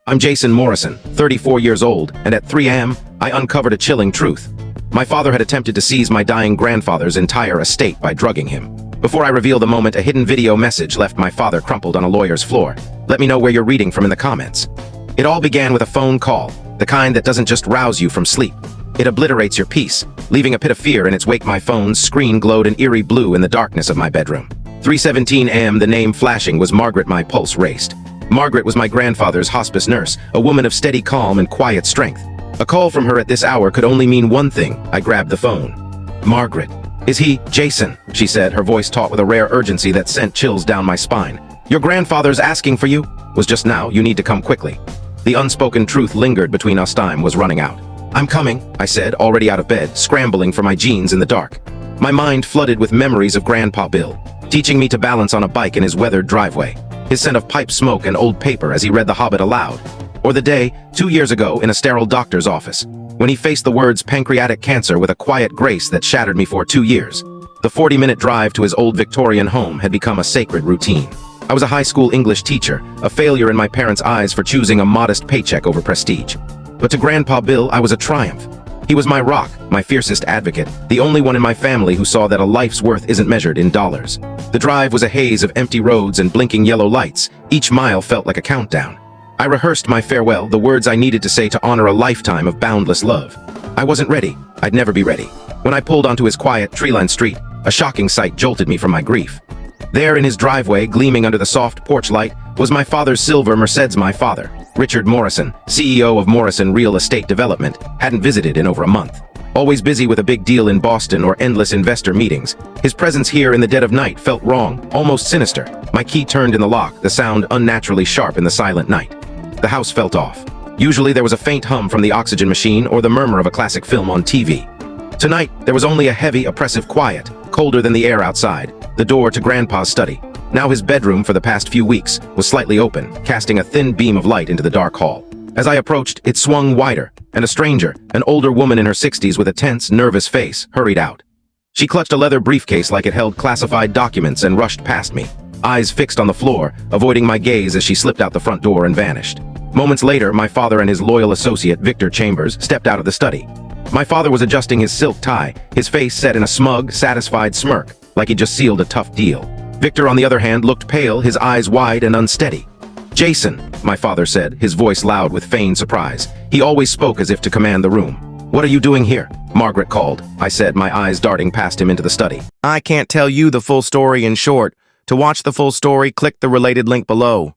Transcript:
I'm Jason Morrison, 34 years old, and at 3 a.m., I uncovered a chilling truth. My father had attempted to seize my dying grandfather's entire estate by drugging him. Before I reveal the moment, a hidden video message left my father crumpled on a lawyer's floor. Let me know where you're reading from in the comments. It all began with a phone call, the kind that doesn't just rouse you from sleep. It obliterates your peace, leaving a pit of fear in its wake. My phone's screen glowed an eerie blue in the darkness of my bedroom. 3:17 a.m., the name flashing was Margaret. My pulse raced. Margaret was my grandfather's hospice nurse, a woman of steady calm and quiet strength. A call from her at this hour could only mean one thing. I grabbed the phone. "Margaret. Is he Jason?" she said, her voice taut with a rare urgency that sent chills down my spine. "Your grandfather's asking for you. Was just now. You need to come quickly." The unspoken truth lingered between us. Time was running out. "I'm coming," I said, already out of bed, scrambling for my jeans in the dark. My mind flooded with memories of Grandpa Bill, teaching me to balance on a bike in his weathered driveway, his scent of pipe smoke and old paper as he read The Hobbit aloud. Or the day, 2 years ago, in a sterile doctor's office, when he faced the words pancreatic cancer with a quiet grace that shattered me for 2 years. The 40-minute drive to his old Victorian home had become a sacred routine. I was a high school English teacher, a failure in my parents' eyes for choosing a modest paycheck over prestige. But to Grandpa Bill, I was a triumph. He was my rock, my fiercest advocate, the only one in my family who saw that a life's worth isn't measured in dollars. The drive was a haze of empty roads and blinking yellow lights. Each mile felt like a countdown. I rehearsed my farewell, the words I needed to say to honor a lifetime of boundless love. I wasn't ready. I'd never be ready. When I pulled onto his quiet, tree-lined street, a shocking sight jolted me from my grief. There in his driveway, gleaming under the soft porch light, was my father's silver Mercedes. My father, Richard Morrison, CEO of Morrison Real Estate Development, hadn't visited in over a month. Always busy with a big deal in Boston or endless investor meetings, his presence here in the dead of night felt wrong, almost sinister. My key turned in the lock, the sound unnaturally sharp in the silent night. The house felt off. Usually there was a faint hum from the oxygen machine or the murmur of a classic film on TV. Tonight, there was only a heavy, oppressive quiet, colder than the air outside. The door to Grandpa's study, now his bedroom for the past few weeks, was slightly open, casting a thin beam of light into the dark hall. As I approached, it swung wider, and a stranger, an older woman in her 60s with a tense, nervous face, hurried out. She clutched a leather briefcase like it held classified documents and rushed past me, eyes fixed on the floor, avoiding my gaze as she slipped out the front door and vanished. Moments later, my father and his loyal associate, Victor Chambers, stepped out of the study. My father was adjusting his silk tie, his face set in a smug, satisfied smirk, like he'd just sealed a tough deal. Victor, on the other hand, looked pale, his eyes wide and unsteady. "Jason," my father said, his voice loud with feigned surprise. He always spoke as if to command the room. "What are you doing here?" Margaret called, I said, my eyes darting past him into the study. I can't tell you the full story in short. To watch the full story, click the related link below.